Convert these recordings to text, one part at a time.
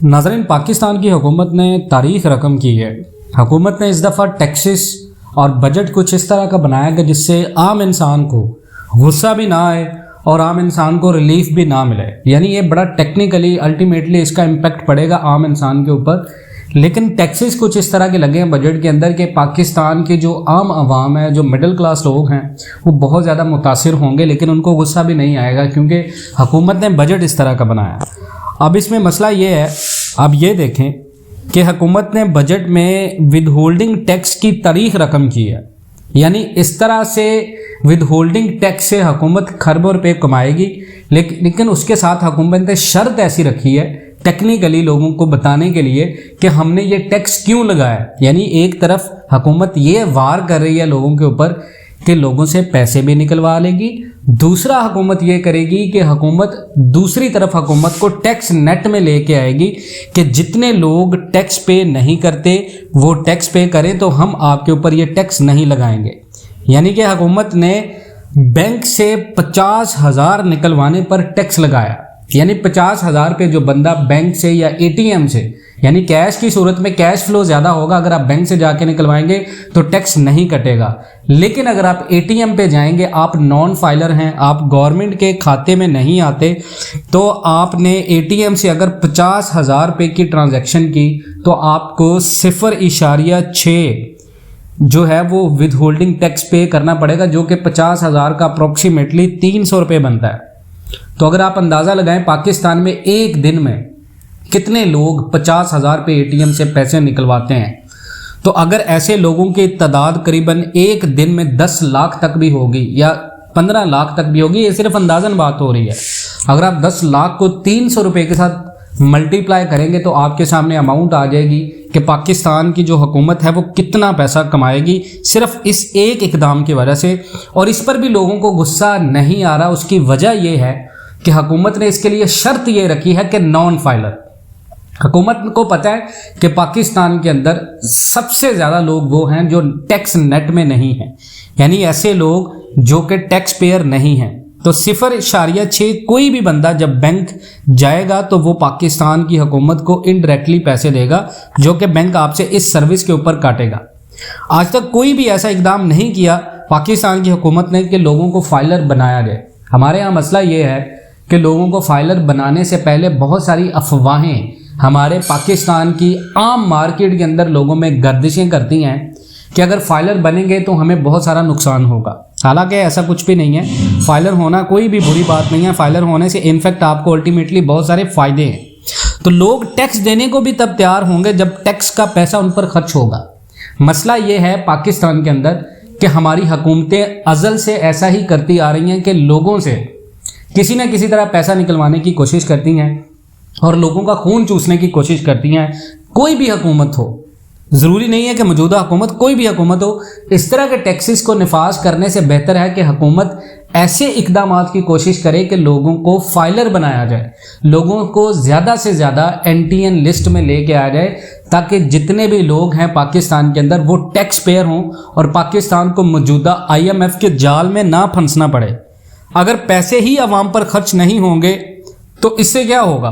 नाज़रीन, पाकिस्तान की हुकूमत ने तारीख रकम की है। हुकूमत ने इस दफ़ा टैक्सेस और बजट कुछ इस तरह का बनाया कि जिससे आम इंसान को गुस्सा भी ना आए और आम इंसान को रिलीफ भी ना मिले। यानी ये बड़ा टेक्निकली अल्टीमेटली इसका इम्पेक्ट पड़ेगा आम इंसान के ऊपर। लेकिन टैक्सेस कुछ इस तरह के लगे हैं बजट के अंदर कि पाकिस्तान के जो आम आवाम है, जो मिडिल क्लास लोग हैं, वो बहुत ज़्यादा मुतासिर होंगे, लेकिन उनको गुस्सा भी नहीं आएगा क्योंकि हुकूमत ने बजट इस तरह का बनाया। अब इसमें मसला ये है, आप ये देखें कि हुकूमत ने बजट में विद होल्डिंग टैक्स की तारीख रकम की है। यानी इस तरह से विद होल्डिंग टैक्स से हुकूमत खरबों रुपये कमाएगी, लेकिन उसके साथ हुकूमत ने शर्त ऐसी रखी है टेक्निकली लोगों को बताने के लिए कि हमने ये टैक्स क्यों लगाया। यानी एक तरफ हुकूमत ये वार कर रही है लोगों के ऊपर कि लोगों से पैसे भी निकलवा लेगी, दूसरा हुकूमत ये करेगी कि दूसरी तरफ हुकूमत को टैक्स नेट में लेके आएगी कि जितने लोग टैक्स पे नहीं करते वो टैक्स पे करें तो हम आपके ऊपर ये टैक्स नहीं लगाएंगे। यानी कि हुकूमत ने बैंक से 50,000 निकलवाने पर टैक्स लगाया। यानी 50,000 पे जो बंदा बैंक से या एटीएम से, यानी कैश की सूरत में कैश फ्लो ज़्यादा होगा, अगर आप बैंक से जाके निकलवाएंगे तो टैक्स नहीं कटेगा। लेकिन अगर आप एटीएम पे जाएंगे, आप नॉन फाइलर हैं, आप गवर्नमेंट के खाते में नहीं आते, तो आपने एटीएम से अगर 50,000 रुपये की ट्रांजैक्शन की तो आपको 0.6 जो है वो विद होल्डिंग टैक्स पे करना पड़ेगा, जो कि 50,000 का अप्रॉक्सीमेटली 300 रुपये बनता है। तो अगर आप अंदाज़ा लगाएं पाकिस्तान में एक दिन में कितने लोग 50,000 पे एटीएम से पैसे निकलवाते हैं, तो अगर ऐसे लोगों की तादाद करीबन एक दिन में 10 लाख तक भी होगी या 15 लाख तक भी होगी, ये सिर्फ अंदाज़न बात हो रही है। अगर आप 10 लाख को 300 रुपये के साथ मल्टीप्लाई करेंगे तो आपके सामने अमाउंट आ जाएगी कि पाकिस्तान की जो हुकूमत है वो कितना पैसा कमाएगी सिर्फ इस एक इकदाम की वजह से। और इस पर भी लोगों को गुस्सा नहीं आ रहा। उसकी वजह ये है कि हुकूमत ने इसके लिए शर्त ये रखी है कि नॉन फाइलर। हुकूमत को पता है कि पाकिस्तान के अंदर सबसे ज़्यादा लोग वो हैं जो टैक्स नेट में नहीं हैं, यानी ऐसे लोग जो कि टैक्स पेयर नहीं हैं। तो 0.6 कोई भी बंदा जब बैंक जाएगा तो वो पाकिस्तान की हुकूमत को इनडायरेक्टली पैसे देगा, जो कि बैंक आपसे इस सर्विस के ऊपर काटेगा। आज तक कोई भी ऐसा इकदाम नहीं किया पाकिस्तान की हुकूमत ने कि लोगों को फाइलर बनाया जाए। हमारे यहाँ मसला ये है कि लोगों को फाइलर बनाने से पहले बहुत सारी अफवाहें हमारे पाकिस्तान की आम मार्केट के अंदर लोगों में गर्दिशें करती हैं कि अगर फाइलर बनेंगे तो हमें बहुत सारा नुकसान होगा। हालांकि ऐसा कुछ भी नहीं है। फाइलर होना कोई भी बुरी बात नहीं है। फाइलर होने से इनफैक्ट आपको अल्टीमेटली बहुत सारे फ़ायदे हैं। तो लोग टैक्स देने को भी तब तैयार होंगे जब टैक्स का पैसा उन पर खर्च होगा। मसला ये है पाकिस्तान के अंदर कि हमारी हुकूमतें अज़ल से ऐसा ही करती आ रही हैं कि लोगों से किसी न किसी तरह पैसा निकलवाने की कोशिश करती हैं और लोगों का खून चूसने की कोशिश करती हैं। कोई भी हुकूमत हो, ज़रूरी नहीं है कि मौजूदा हुकूमत, कोई भी हुकूमत हो, इस तरह के टैक्सेस को नफाज करने से बेहतर है कि हुकूमत ऐसे इकदामात की कोशिश करे कि लोगों को फाइलर बनाया जाए, लोगों को ज़्यादा से ज़्यादा एनटीएन लिस्ट में लेके आ जाए, ताकि जितने भी लोग हैं पाकिस्तान के अंदर वो टैक्स पेयर हों और पाकिस्तान को मौजूदा IMF के जाल में ना फंसना पड़े। अगर पैसे ही अवाम पर खर्च नहीं होंगे तो इससे क्या होगा?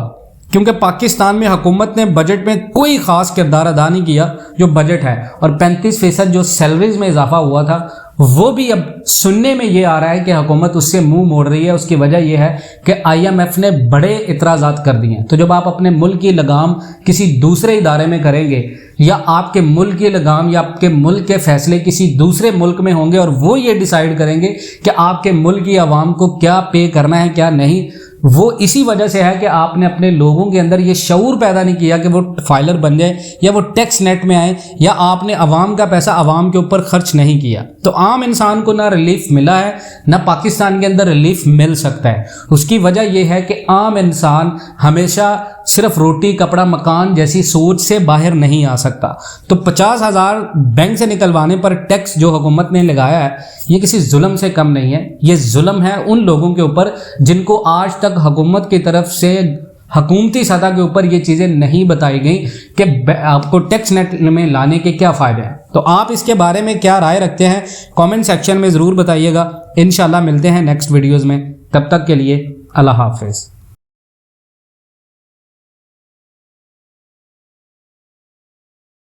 क्योंकि पाकिस्तान में हुकूमत ने बजट में कोई ख़ास किरदार अदा नहीं किया जो बजट है, और 35% जो सैलरीज में इजाफा हुआ था वो भी अब सुनने में ये आ रहा है कि हुकूमत उससे मुंह मोड़ रही है। उसकी वजह यह है कि IMF ने बड़े इतराज़ात कर दिए हैं। तो जब आप अपने मुल्क की लगाम किसी दूसरे इदारे में करेंगे या आपके मुल्क की लगाम या आपके मुल्क के फैसले किसी दूसरे मुल्क में होंगे और वो ये डिसाइड करेंगे कि आपके मुल्क की आवाम को क्या पे करना है क्या नहीं, वो इसी वजह से है कि आपने अपने लोगों के अंदर ये शऊर पैदा नहीं किया कि वो फाइलर बन जाए या वो टैक्स नेट में आए, या आपने अवाम का पैसा अवाम के ऊपर खर्च नहीं किया। तो आम इंसान को ना रिलीफ मिला है, ना पाकिस्तान के अंदर रिलीफ मिल सकता है। उसकी वजह यह है कि आम इंसान हमेशा सिर्फ रोटी कपड़ा मकान जैसी सोच से बाहर नहीं आ सकता। तो 50,000 बैंक से निकलवाने पर टैक्स जो हुकूमत ने लगाया है, ये किसी जुल्म से कम नहीं है। ये जुल्म है उन लोगों के ऊपर जिनको आज तक हुकूमत की तरफ से हुकूमती सतह के ऊपर ये चीज़ें नहीं बताई गई कि आपको टैक्स नेट में लाने के क्या फ़ायदे हैं। तो आप इसके बारे में क्या राय रखते हैं कमेंट सेक्शन में ज़रूर बताइएगा। इंशाल्लाह मिलते हैं नेक्स्ट वीडियोज़ में। तब तक के लिए अल्लाह हाफ़िज़।